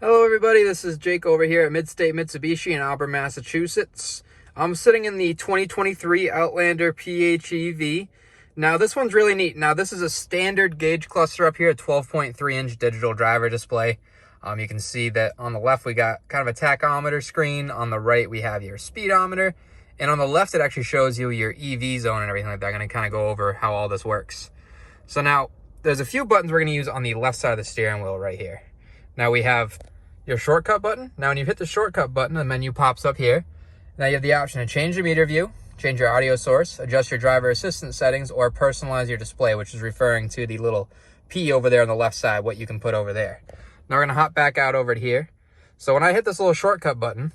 Hello everybody, this is Jake over here at Midstate Mitsubishi in Auburn, Massachusetts. I'm sitting in the 2023 Outlander PHEV. Now this one's really neat. Now this is a standard gauge cluster up here, a 12.3-inch digital driver display. You can see that on the left we got kind of a tachometer screen, on the right we have your speedometer, and on the left it actually shows you your EV zone and everything like that. I'm going to kind of go over how all this works. So now there's a few buttons we're going to use on the left side of the steering wheel right here. Now we have your shortcut button. Now when you hit the shortcut button, the menu pops up here. Now you have the option to change the meter view, change your audio source, adjust your driver assistance settings, or personalize your display, which is referring to the little P over there on the left side, what you can put over there. Now we're gonna hop back out over to here. So when I hit this little shortcut button,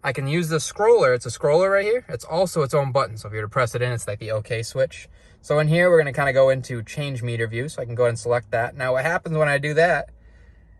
I can use the scroller. It's a scroller right here. It's also its own button. So if you were to press it in, it's like the OK switch. So in here, we're gonna kind of go into change meter view. So I can go ahead and select that. Now what happens when I do that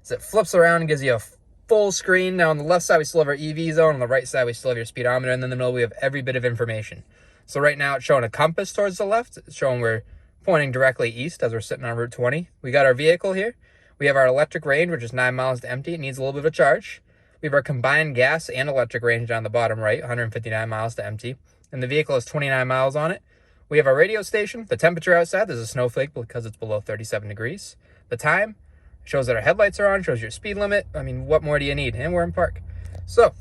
is it flips around and gives you a full screen. Now on the left side, we still have our EV zone. On the right side, we still have your speedometer. And then in the middle, we have every bit of information. So right now it's showing a compass towards the left. It's showing we're pointing directly east as we're sitting on Route 20. We got our vehicle here. We have our electric range, which is 9 miles to empty. It needs a little bit of a charge. We have our combined gas and electric range down the bottom right, 159 miles to empty. And the vehicle has 29 miles on it. We have our radio station, the temperature outside. There's a snowflake because it's below 37 degrees. The time shows that our headlights are on, shows your speed limit. I mean, what more do you need? And we're in park. So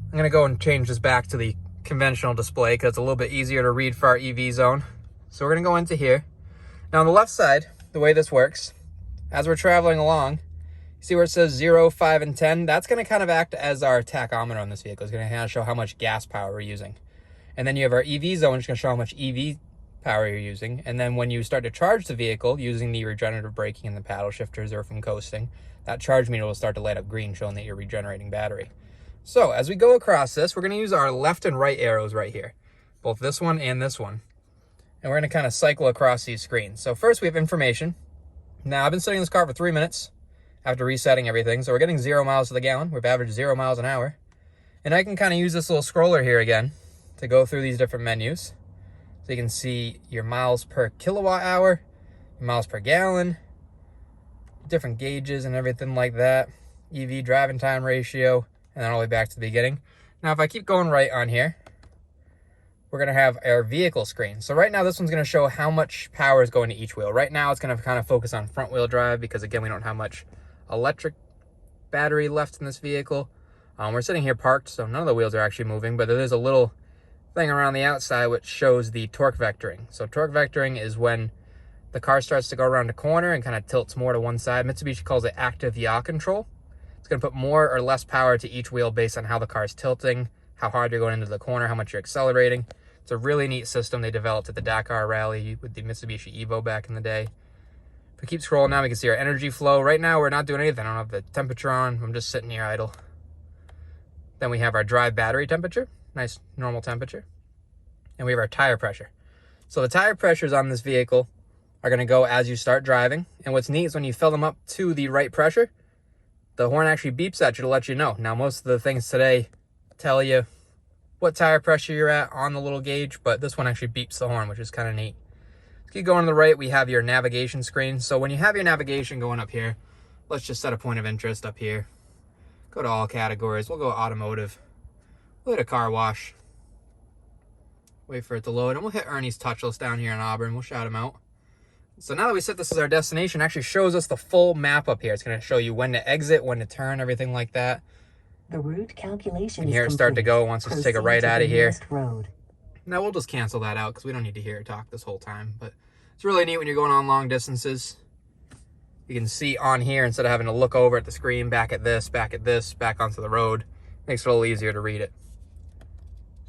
I'm going to go and change this back to the conventional display because it's a little bit easier to read for our EV zone. So we're going to go into here. Now on the left side, the way this works, as we're traveling along, see where it says 0, 5, and 10? That's going to kind of act as our tachometer on this vehicle. It's going to kind of show how much gas power we're using. And then you have our EV zone, which is going to show how much EV power you're using. And then when you start to charge the vehicle using the regenerative braking and the paddle shifters or from coasting, that charge meter will start to light up green, showing that you're regenerating battery. So as we go across this, we're going to use our left and right arrows right here, both this one and this one. And we're going to kind of cycle across these screens. So first we have information. Now I've been sitting in this car for 3 minutes after resetting everything. So we're getting 0 miles to the gallon. We've averaged 0 miles an hour. And I can kind of use this little scroller here again to go through these different menus. So you can see your miles per kilowatt hour, your miles per gallon, different gauges and everything like that, EV driving time ratio, and then all the way back to the beginning. Now, if I keep going right on here, we're going to have our vehicle screen. So right now, this one's going to show how much power is going to each wheel. Right now, it's going to kind of focus on front wheel drive because, again, we don't have much electric battery left in this vehicle. We're sitting here parked, so none of the wheels are actually moving, but there's a little thing around the outside which shows the torque vectoring. So torque vectoring is when the car starts to go around a corner and kind of tilts more to one side. Mitsubishi calls it active yaw control. It's going to put more or less power to each wheel based on how the car is tilting, how hard you're going into the corner, how much you're accelerating. It's a really neat system they developed at the Dakar Rally with the Mitsubishi Evo back in the day. If we keep scrolling down, we can see our energy flow. Right now, we're not doing anything. I don't have the temperature on. I'm just sitting here idle. Then we have our drive battery temperature. Nice normal temperature. And we have our tire pressure. So the tire pressures on this vehicle are going to go as you start driving. And what's neat is when you fill them up to the right pressure, the horn actually beeps at you to let you know. Now, most of the things today tell you what tire pressure you're at on the little gauge, but this one actually beeps the horn, which is kind of neat. Keep going to the right, we have your navigation screen. So when you have your navigation going up here, let's just set a point of interest up here. Go to all categories. We'll go automotive. We'll hit a car wash. Wait for it to load. And we'll hit Ernie's Touchless down here in Auburn. We'll shout him out. So now that we set this as our destination, it actually shows us the full map up here. It's going to show you when to exit, when to turn, everything like that. The route calculation and here it start to go once it's take a right out of here. Road. Now we'll just cancel that out because we don't need to hear it talk this whole time. But it's really neat when you're going on long distances. You can see on here, instead of having to look over at the screen, back at this, back onto the road. Makes it a little easier to read it.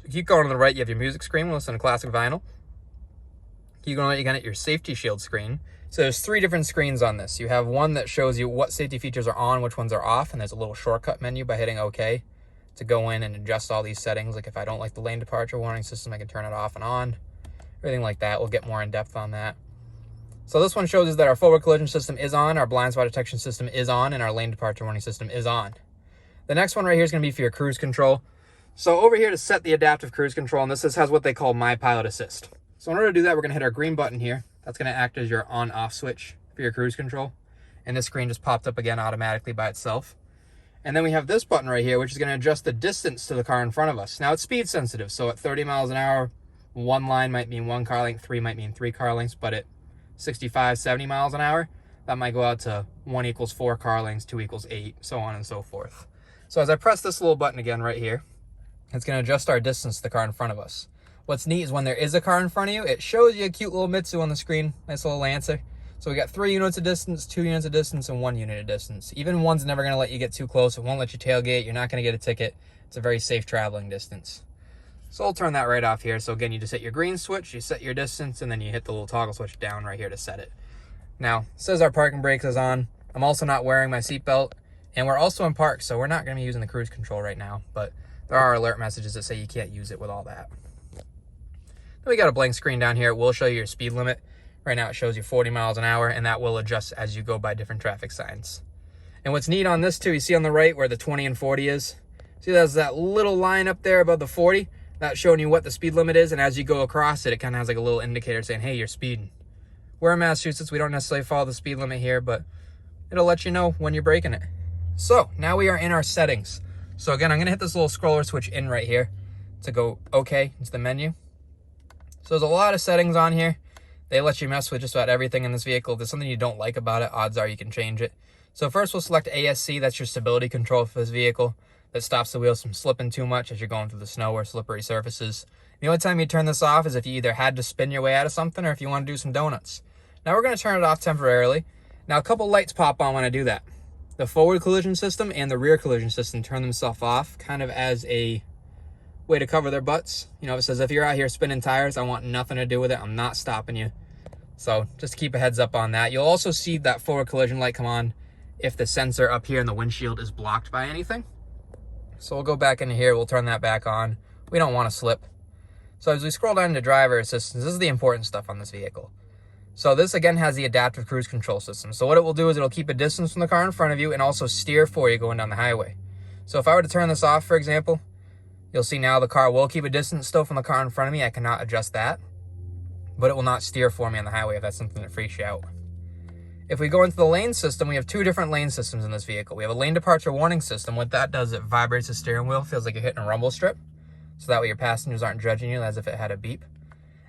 So keep going to the right, you have your music screen. We'll listen to classic vinyl. Keep going, you got your safety shield screen. So there's 3 different screens on this. You have one that shows you what safety features are on, which ones are off, and there's a little shortcut menu by hitting OK to go in and adjust all these settings. Like if I don't like the lane departure warning system, I can turn it off and on. Everything like that. We'll get more in depth on that. So this one shows us that our forward collision system is on, our blind spot detection system is on, and our lane departure warning system is on. The next one right here is going to be for your cruise control. So over here to set the adaptive cruise control, and this has what they call My Pilot Assist. So in order to do that, we're going to hit our green button here. That's going to act as your on-off switch for your cruise control. and this screen just popped up again automatically by itself. And then we have this button right here, which is going to adjust the distance to the car in front of us. Now it's speed sensitive, so at 30 miles an hour, one line might mean one car length, 3 might mean 3 car lengths, but at 65, 70 miles an hour, that might go out to 1 equals 4 car lengths, 2 equals 8, so on and so forth. So as I press this little button again right here, it's going to adjust our distance to the car in front of us. What's neat is when there is a car in front of you, it shows you a cute little Mitsu on the screen, nice little Lancer. So we got 3 units of distance, 2 units of distance, and 1 unit of distance. Even one's never going to let you get too close. It won't let you tailgate. You're not going to get a ticket. It's a very safe traveling distance. So I'll turn that right off here. So again, you just hit your green switch, you set your distance, and then you hit the little toggle switch down right here to set it. Now, it says our parking brakes is on. I'm also not wearing my seatbelt, and we're also in park, so we're not going to be using the cruise control right now, but there are alert messages that say you can't use it with all that. Then we got a blank screen down here. It will show you your speed limit. Right now it shows you 40 miles an hour, and that will adjust as you go by different traffic signs. And what's neat on this too, you see on the right where the 20 and 40 is? See, there's that little line up there above the 40? That's showing you what the speed limit is, and as you go across it, it kind of has like a little indicator saying, hey, you're speeding. We're in Massachusetts. We don't necessarily follow the speed limit here, but it'll let you know when you're breaking it. So now we are in our settings. So again, I'm going to hit this little scroller switch in right here to go OK into the menu. So there's a lot of settings on here. They let you mess with just about everything in this vehicle. If there's something you don't like about it, odds are you can change it. So first we'll select ASC, that's your stability control for this vehicle. That stops the wheels from slipping too much as you're going through the snow or slippery surfaces. The only time you turn this off is if you either had to spin your way out of something or if you want to do some donuts. Now we're going to turn it off temporarily. Now a couple lights pop on when I do that. The forward collision system and the rear collision system turn themselves off kind of as a way to cover their butts. You know, it says if you're out here spinning tires, I want nothing to do with it. I'm not stopping you. So just keep a heads up on that. You'll also see that forward collision light come on if the sensor up here in the windshield is blocked by anything. So we'll go back into here. We'll turn that back on. We don't want to slip. So as we scroll down to driver assistance, this is the important stuff on this vehicle. So this again has the adaptive cruise control system. So what it will do is it'll keep a distance from the car in front of you and also steer for you going down the highway. So if I were to turn this off, for example, you'll see now the car will keep a distance still from the car in front of me. I cannot adjust that, but it will not steer for me on the highway if that's something that freaks you out. If we go into the lane system, we have 2 different lane systems in this vehicle. We have a lane departure warning system. What that does, it vibrates the steering wheel, feels like you're hitting a rumble strip. So that way your passengers aren't judging you as if it had a beep.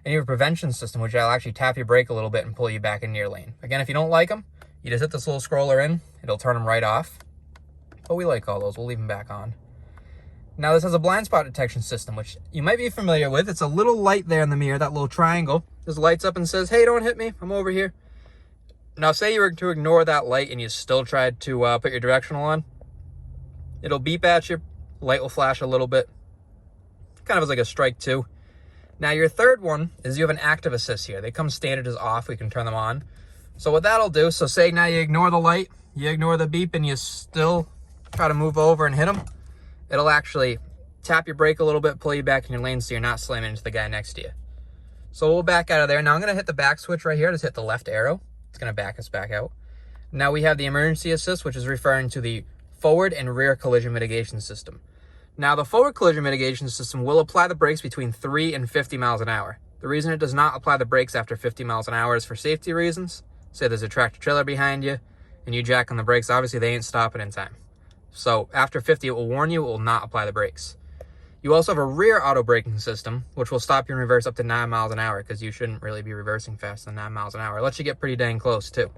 And you have a prevention system, which will actually tap your brake a little bit and pull you back into your lane. Again, if you don't like them, you just hit this little scroller in. It'll turn them right off. But we like all those. We'll leave them back on. Now this has a blind spot detection system, which you might be familiar with. It's a little light there in the mirror, that little triangle. This lights up and says, hey, don't hit me. I'm over here. Now say you were to ignore that light and you still tried to put your directional on. It'll beep at you. Light will flash a little bit. Kind of as like a strike 2. Now your third one is you have an active assist here. They come standard as off. We can turn them on. So what that'll do, so say now you ignore the light, you ignore the beep, and you still try to move over and hit them. It'll actually tap your brake a little bit, pull you back in your lane so you're not slamming into the guy next to you. So we'll back out of there. Now I'm going to hit the back switch right here. Just hit the left arrow. It's going to back us back out. Now we have the emergency assist, which is referring to the forward and rear collision mitigation system. Now the forward collision mitigation system will apply the brakes between 3 and 50 miles an hour. The reason it does not apply the brakes after 50 miles an hour is for safety reasons. Say there's a tractor trailer behind you and you jack on the brakes, obviously they ain't stopping in time. So after 50, it will warn you, it will not apply the brakes. You also have a rear auto braking system, which will stop you in reverse up to 9 miles an hour because you shouldn't really be reversing faster than 9 miles an hour. It lets you get pretty dang close too.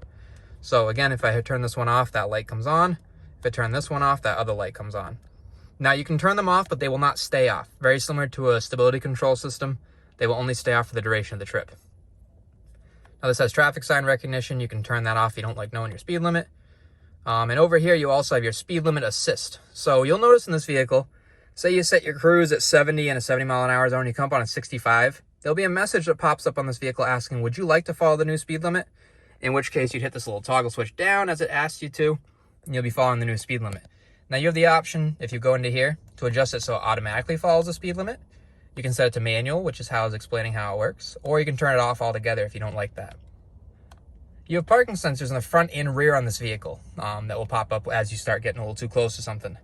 So again, if I turn this one off, that light comes on. If I turn this one off, that other light comes on. Now you can turn them off, but they will not stay off. Very similar to a stability control system. They will only stay off for the duration of the trip. Now this has traffic sign recognition. You can turn that off if you don't like knowing your speed limit. And over here, you also have your speed limit assist. So you'll notice in this vehicle, say you set your cruise at 70 in a 70 mile an hour zone, you come up on a 65, there'll be a message that pops up on this vehicle asking, would you like to follow the new speed limit? In which case you'd hit this little toggle switch down as it asks you to, and you'll be following the new speed limit. Now you have the option, if you go into here, to adjust it so it automatically follows the speed limit. You can set it to manual, which is how I was explaining how it works, or you can turn it off altogether if you don't like that. You have parking sensors in the front and rear on this vehicle that will pop up as you start getting a little too close to something.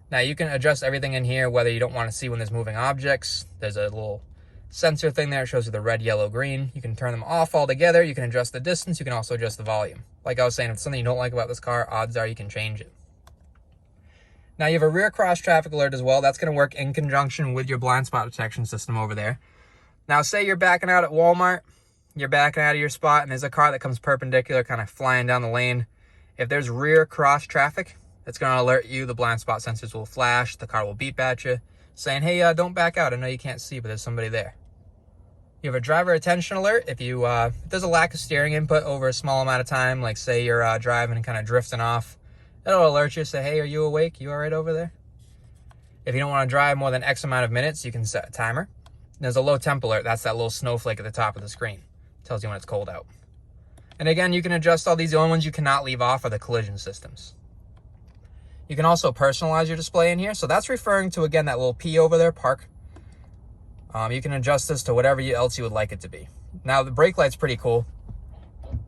Now you can adjust everything in here, whether you don't want to see when there's moving objects. There's a little sensor thing there. It shows you the red, yellow, green. You can turn them off altogether. You can adjust the distance. You can also adjust the volume. Like I was saying, if it's something you don't like about this car, odds are you can change it. Now you have a rear cross traffic alert as well. That's going to work in conjunction with your blind spot detection system over there. Now say you're backing out at Walmart, you're backing out of your spot, and there's a car that comes perpendicular, kind of flying down the lane. If there's rear cross traffic, it's going to alert you. The blind spot sensors will flash. The car will beep at you, saying, hey, don't back out. I know you can't see, but there's somebody there. You have a driver attention alert. If there's a lack of steering input over a small amount of time, like say you're driving and kind of drifting off, it'll alert you, say, hey, are you awake? You all right over there? If you don't want to drive more than X amount of minutes, you can set a timer. There's a low temp alert. That's that little snowflake at the top of the screen. Tells you when it's cold out. And again, you can adjust all these. The only ones you cannot leave off are the collision systems. You can also personalize your display in here. So that's referring to, again, that little P over there, park. You can adjust this to whatever else you would like it to be. Now, the brake light's pretty cool.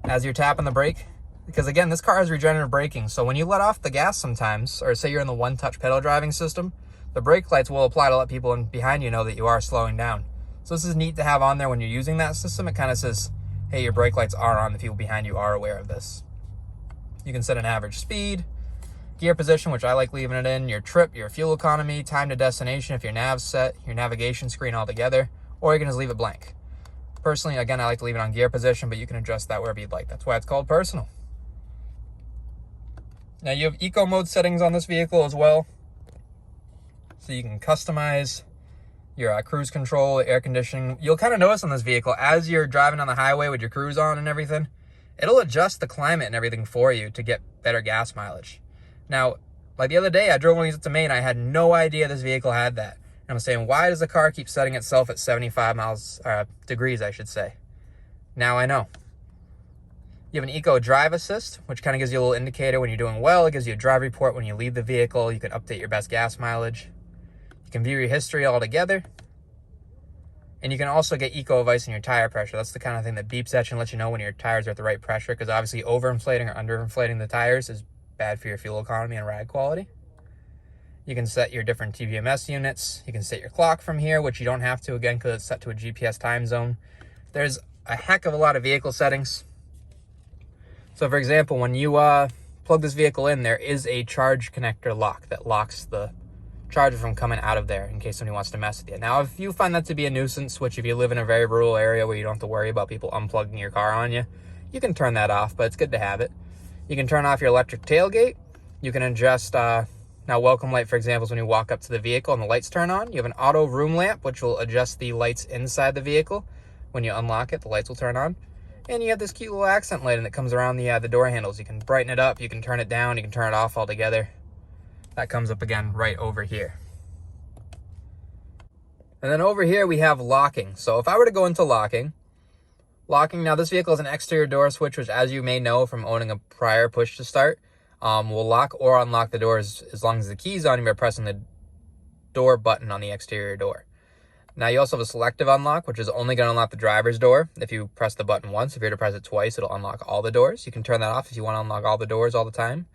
As you're tapping the brake, because again, this car has regenerative braking. So when you let off the gas sometimes, or say you're in the one-touch pedal driving system, the brake lights will apply to let people behind you know that you are slowing down. So this is neat to have on there when you're using that system. It kind of says, hey, your brake lights are on. The people behind you are aware of this. You can set an average speed, gear position, which I like leaving it in, your trip, your fuel economy, time to destination, if your nav's set, your navigation screen altogether, or you can just leave it blank. Personally, again, I like to leave it on gear position, but you can adjust that wherever you'd like. That's why it's called personal. Now you have eco mode settings on this vehicle as well. So you can customize your cruise control, air conditioning. You'll kind of notice on this vehicle, as you're driving on the highway with your cruise on and everything, it'll adjust the climate and everything for you to get better gas mileage. Now, like the other day, I drove one of these up to Maine. I had no idea this vehicle had that. And I'm saying, why does the car keep setting itself at 75 degrees, I should say? Now I know. You have an Eco Drive Assist, which kind of gives you a little indicator when you're doing well. It gives you a drive report when you leave the vehicle. You can update your best gas mileage. You can view your history altogether. And you can also get Eco Advice in your tire pressure. That's the kind of thing that beeps at you and lets you know when your tires are at the right pressure, because obviously overinflating or underinflating the tires is bad for your fuel economy and ride quality. You can set your different TVMS units. You can set your clock from here, which you don't have to, again, because it's set to a GPS time zone. There's a heck of a lot of vehicle settings. So, for example, when you plug this vehicle in, there is a charge connector lock that locks the charger from coming out of there in case somebody wants to mess with you. Now, if you find that to be a nuisance, which if you live in a very rural area where you don't have to worry about people unplugging your car on you, you can turn that off, but it's good to have it. You can turn off your electric tailgate. You can adjust, now welcome light, for example, is when you walk up to the vehicle and the lights turn on. You have an auto room lamp, which will adjust the lights inside the vehicle. When you unlock it, the lights will turn on. And you have this cute little accent lighting that comes around the door handles. You can brighten it up, you can turn it down, you can turn it off altogether. That comes up again right over here. And then over here we have locking. So if I were to go into locking, now this vehicle has an exterior door switch, which as you may know from owning a prior push to start, will lock or unlock the doors as long as the key's on, you're pressing the door button on the exterior door. Now you also have a selective unlock, which is only going to unlock the driver's door. If you press the button once, if you're to press it twice, it'll unlock all the doors. You can turn that off if you want to unlock all the doors all the time.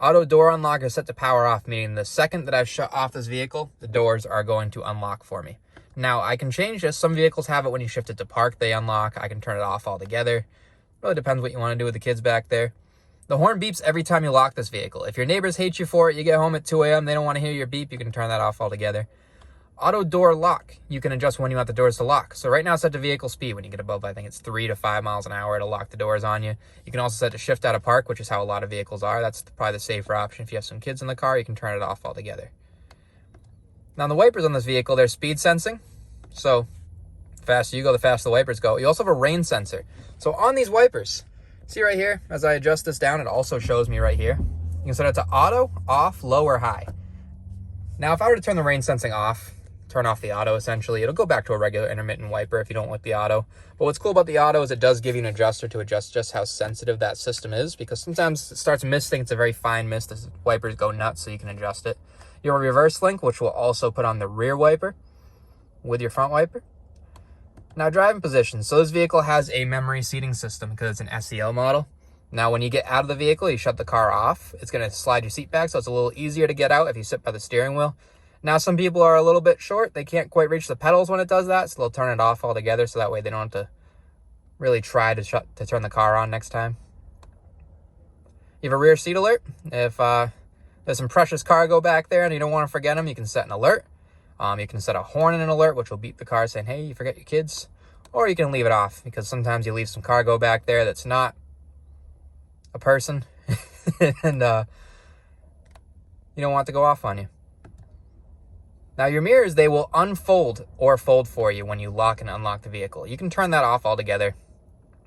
Auto door unlock is set to power off, meaning the second that I've shut off this vehicle, the doors are going to unlock for me. Now, I can change this. Some vehicles have it when you shift it to park, they unlock. I can turn it off altogether. Really depends what you want to do with the kids back there. The horn beeps every time you lock this vehicle. If your neighbors hate you for it, you get home at 2 a.m., they don't want to hear your beep, you can turn that off altogether. Auto door lock, you can adjust when you want the doors to lock. So right now it's set to vehicle speed. When you get above, I think it's 3 to 5 miles an hour, it'll lock the doors on you. You can also set to shift out of park, which is how a lot of vehicles are. That's probably the safer option. If you have some kids in the car, you can turn it off altogether. Now the wipers on this vehicle, they're speed sensing. So the faster you go, the faster the wipers go. You also have a rain sensor. So on these wipers, see right here, as I adjust this down, it also shows me right here. You can set it to auto, off, low, or high. Now, if I were to turn the rain sensing off, turn off the auto, essentially, it'll go back to a regular intermittent wiper if you don't like the auto. But what's cool about the auto is it does give you an adjuster to adjust just how sensitive that system is, because sometimes it starts misting. It's a very fine mist. The wipers go nuts, so you can adjust it. You have a reverse link, which will also put on the rear wiper with your front wiper. Now, driving position. So this vehicle has a memory seating system because it's an SEL model. Now, when you get out of the vehicle, you shut the car off. It's going to slide your seat back, so it's a little easier to get out if you sit by the steering wheel. Now, some people are a little bit short. They can't quite reach the pedals when it does that, so they'll turn it off altogether, so that way they don't have to really try to turn the car on next time. You have a rear seat alert. If there's some precious cargo back there and you don't want to forget them, you can set an alert. You can set a horn in an alert, which will beep the car saying, hey, you forget your kids. Or you can leave it off, because sometimes you leave some cargo back there that's not a person. And you don't want it to go off on you. Now, your mirrors, they will unfold or fold for you when you lock and unlock the vehicle. You can turn that off altogether.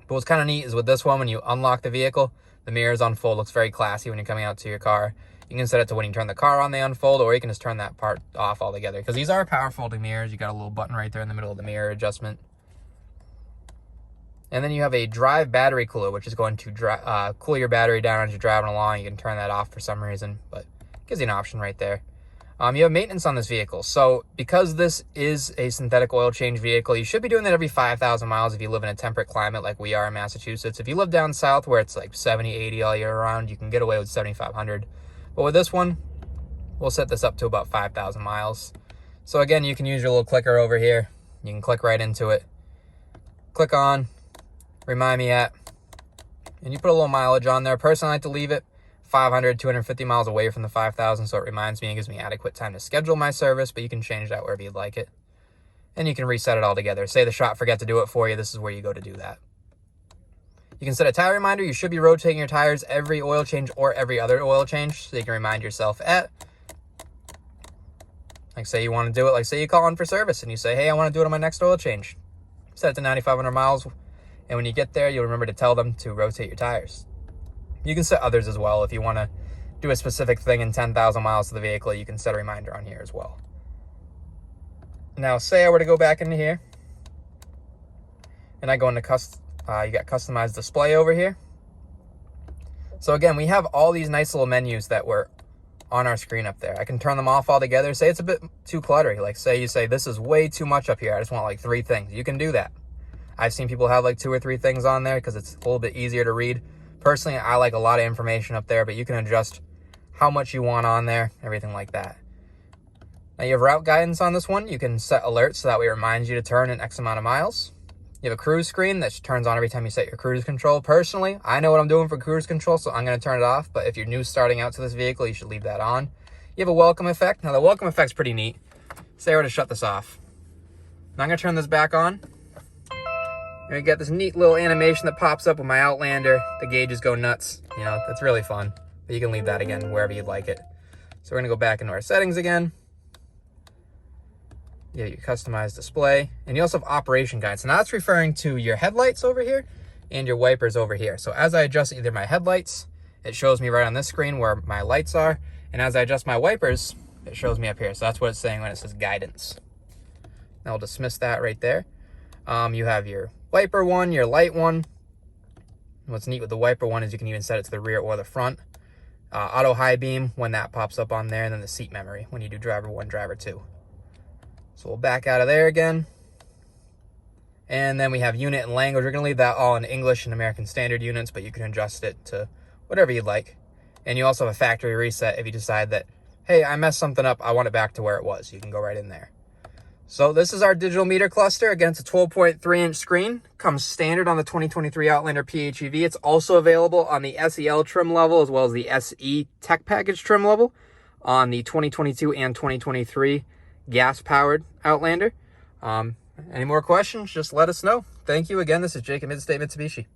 But what's kind of neat is with this one, when you unlock the vehicle, the mirrors unfold. Looks very classy when you're coming out to your car. You can set it to when you turn the car on, they unfold, or you can just turn that part off altogether. Because these are power folding mirrors. You got a little button right there in the middle of the mirror adjustment. And then you have a drive battery cooler, which is going to cool your battery down as you're driving along. You can turn that off for some reason, but it gives you an option right there. You have maintenance on this vehicle. So because this is a synthetic oil change vehicle, you should be doing that every 5,000 miles if you live in a temperate climate like we are in Massachusetts. If you live down south where it's like 70, 80 all year round, you can get away with 7,500. But with this one, we'll set this up to about 5,000 miles. So again, you can use your little clicker over here. You can click right into it. Click on, remind me at, and you put a little mileage on there. Personally, I like to leave it 500, 250 miles away from the 5,000, so it reminds me and gives me adequate time to schedule my service, but you can change that wherever you'd like it. And you can reset it all together. Say the shop forget to do it for you, this is where you go to do that. You can set a tire reminder. You should be rotating your tires every oil change or every other oil change, so you can remind yourself at, like say you want to do it, like say you call in for service and you say, hey, I want to do it on my next oil change. Set it to 9,500 miles, and when you get there, you'll remember to tell them to rotate your tires. You can set others as well. If you want to do a specific thing in 10,000 miles to the vehicle, you can set a reminder on here as well. Now, say I were to go back into here, and I go into you got customized display over here. So again, we have all these nice little menus that were on our screen up there. I can turn them off altogether. Say it's a bit too cluttery. Like say you say, this is way too much up here. I just want like 3 things. You can do that. I've seen people have like 2 or 3 things on there because it's a little bit easier to read. Personally, I like a lot of information up there, but you can adjust how much you want on there, everything like that. Now you have route guidance on this one. You can set alerts so that way it reminds you to turn in X amount of miles. You have a cruise screen that turns on every time you set your cruise control. Personally, I know what I'm doing for cruise control, so I'm going to turn it off. But if you're new starting out to this vehicle, you should leave that on. You have a welcome effect. Now the welcome effect's pretty neat. Say I were to shut this off. Now I'm going to turn this back on. And we got this neat little animation that pops up with my Outlander. The gauges go nuts. You know, that's really fun. But you can leave that again wherever you'd like it. So we're going to go back into our settings again. You have your customized display. And you also have operation guides. So now it's referring to your headlights over here and your wipers over here. So as I adjust either my headlights, it shows me right on this screen where my lights are. And as I adjust my wipers, it shows me up here. So that's what it's saying when it says guidance. Now I'll dismiss that right there. You have your wiper one, your light one. What's neat with the wiper one is you can even set it to the rear or the front. Auto high beam when that pops up on there, and then the seat memory when you do driver 1, driver 2. So we'll back out of there again. And then we have unit and language. We're going to leave that all in English and American Standard units, but you can adjust it to whatever you'd like. And you also have a factory reset if you decide that, hey, I messed something up, I want it back to where it was. You can go right in there. So this is our digital meter cluster. Again, it's a 12.3-inch screen. Comes standard on the 2023 Outlander PHEV. It's also available on the SEL trim level as well as the SE Tech Package trim level on the 2022 and 2023 gas-powered Outlander. Any more questions, just let us know. Thank you again. This is Jake at Midstate Mitsubishi.